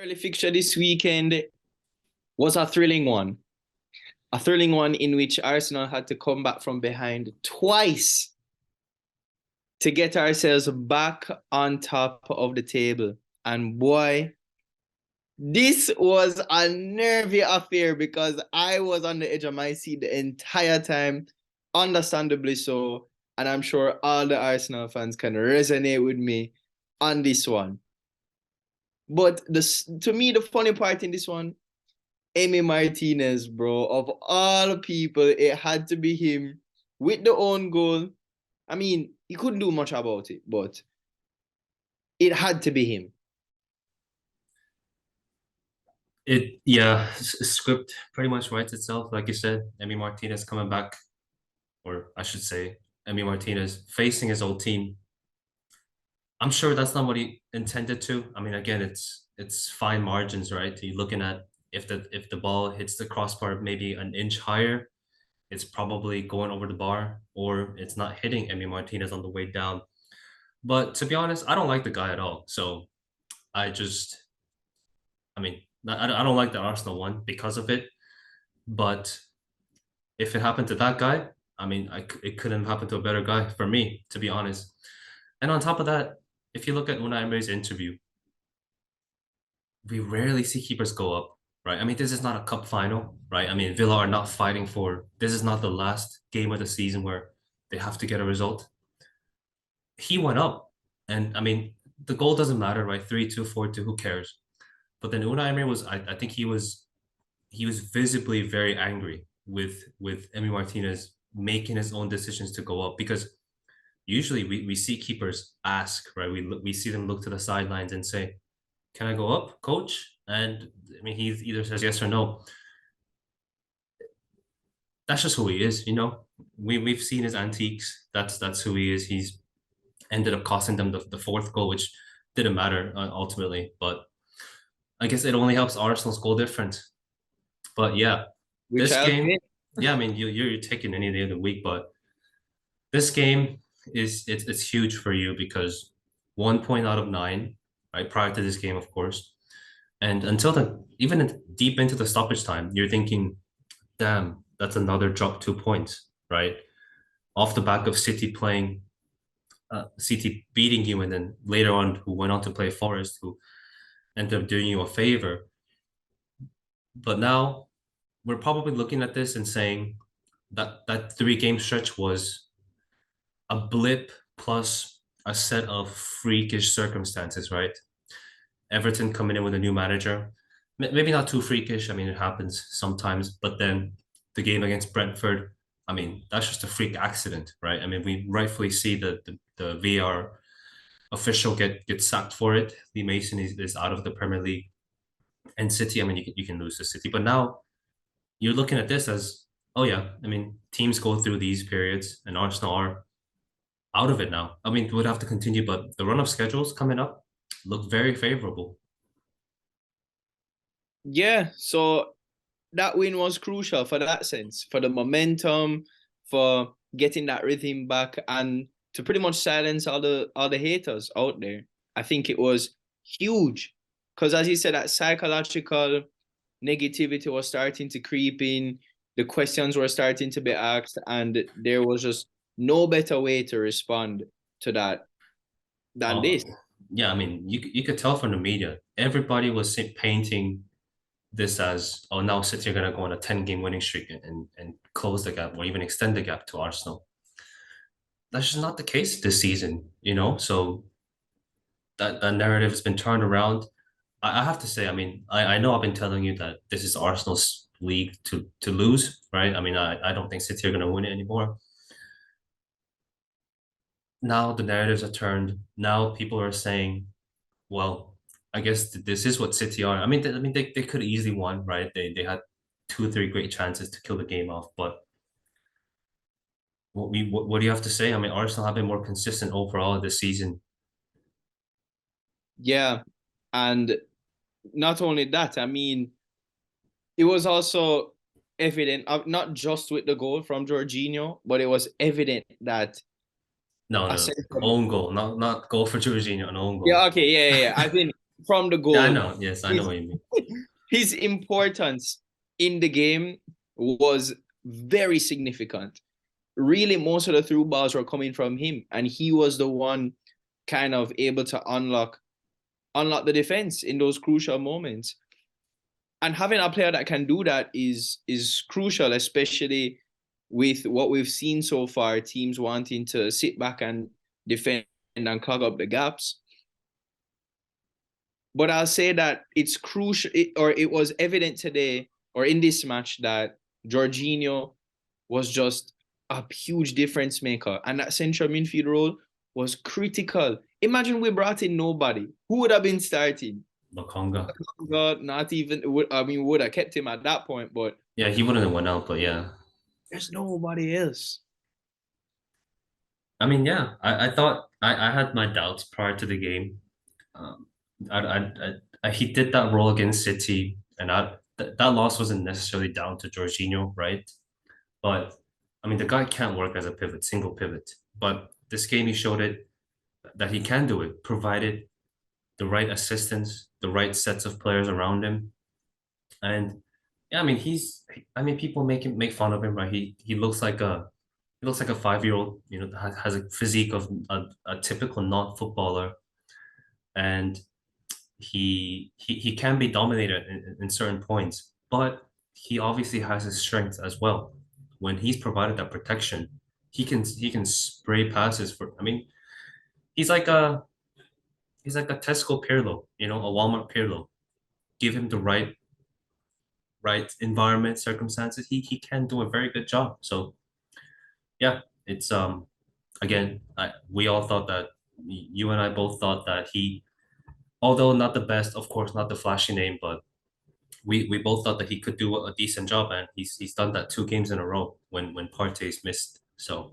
early fixture this weekend was a thrilling one. A thrilling one in which Arsenal had to come back from behind twice to get ourselves back on top of the table. And boy, this was a nervy affair because I was on the edge of my seat the entire time, understandably so. And I'm sure all the Arsenal fans can resonate with me on this one. But to me, the funny part in this one, Emi Martinez, bro, of all people, it had to be him with the own goal. I mean, he couldn't do much about it, but it had to be him. Script pretty much writes itself. Like you said, Emi Martinez coming back, or I should say, Emi Martinez facing his old team. I'm sure that's not what he intended to. I mean, again, it's fine margins, right? You're looking at if the ball hits the crossbar maybe an inch higher, it's probably going over the bar, or it's not hitting Emi Martinez on the way down. But to be honest, I don't like the guy at all. So I just, I mean, I don't like that Arsenal won because of it. But if it happened to that guy, I mean, it couldn't have happened to a better guy for me, to be honest. And on top of that, if you look at Unai Emery's interview, we rarely see keepers go up, right? I mean, this is not a cup final, right? I mean, Villa are not fighting for this is not the last game of the season where they have to get a result. He went up, and I mean, the goal doesn't matter, right? 3-2, 4-2, who cares? But then Unai Emery was, I think he was visibly very angry with Emi Martinez making his own decisions to go up because usually we see keepers ask, right? We see them look to the sidelines and say, "Can I go up, coach?" And I mean, he either says yes or no. That's just who he is, you know. We've seen his antiques. That's who he is. He's ended up costing them the fourth goal, which didn't matter ultimately. But I guess it only helps Arsenal's goal difference. But yeah, Which this I'll game, admit. yeah, I mean you're taking any day of the week, but this game it's huge for you because 1 point out of nine, right? Prior to this game, of course. And until the even deep into the stoppage time, you're thinking, damn, that's another drop 2 points, right? Off the back of City beating you, and then later on, who went on to play Forest, who ended up doing you a favor. But now we're probably looking at this and saying that that 3 game stretch was a blip plus a set of freakish circumstances, right? Everton coming in with a new manager, maybe not too freakish. I mean, it happens sometimes, but then the game against Brentford, I mean, that's just a freak accident, right? I mean, we rightfully see the VAR official get sacked for it. Lee Mason is out of the Premier League, and City. I mean, you can lose to City, but now you're looking at this as, oh yeah, I mean, teams go through these periods, and Arsenal are out of it now. I mean, it would have to continue, but the run of schedules coming up look very favorable. Yeah, so that win was crucial for that sense, for the momentum, for getting that rhythm back, and to pretty much silence all the haters out there. I think it was huge because, as you said, that psychological negativity was starting to creep in. The questions were starting to be asked, and there was just no better way to respond to that than Oh, this. yeah, I mean, you could tell from the media, everybody was painting this as, oh, now City are going to go on a 10-game winning streak and close the gap or even extend the gap to Arsenal. That's just not the case this season, you know? So that narrative has been turned around. I have to say, I mean, I know I've been telling you that this is Arsenal's league to lose, right? I mean, I don't think City are going to win it anymore. Now the narratives are turned. Now people are saying, well, I guess this is what City are. I mean, they could have easily won, right? They had two or three great chances to kill the game off, but what do you have to say? I mean, Arsenal have been more consistent overall this season. Yeah, and not only that, I mean, it was also evident, not just with the goal from Jorginho, but it was evident that No, a no, central. own goal, not goal for Jorginho, an own Yeah, goal. okay, yeah, yeah, yeah. I think from the Yeah, I goal. know. Yes, I know His, what you mean. his importance in the game was very significant. Really, most of the through balls were coming from him, and he was the one kind of able to unlock the defense in those crucial moments. And having a player that can do that is crucial, especially with what we've seen so far, teams wanting to sit back and defend and clog up the gaps. But I'll say that it's crucial, or it was evident today or in this match that Jorginho was just a huge difference maker, and that central midfield role was critical. Imagine we brought in nobody. Who would have been starting? Lokonga. Not even. I mean, would have kept him at that point, but Yeah, he wouldn't have went out, but yeah. there's nobody else. I mean, yeah, I thought I had my doubts prior to the game. Um, he did that role against City, and that loss wasn't necessarily down to Jorginho, right? But I mean, the guy can't work as a pivot, single pivot. But this game, he showed it that he can do it, provided the right assistance, the right sets of players around him. And yeah, I mean, I mean, people make fun of him, right? He looks like a 5-year-old, has a physique of a typical non-footballer, and he can be dominated in certain points, but he obviously has his strength as well. When he's provided that protection, he can spray passes for. I mean, he's like a he's like a Tesco Pirlo, a Walmart Pirlo. Give him the right environment, circumstances, he can do a very good job. So yeah, it's again, we all thought that you and I both thought that he, although not the best, of course, not the flashy name, but we both thought that he could do a decent job, and he's done that 2 games in a row when Partey's missed. So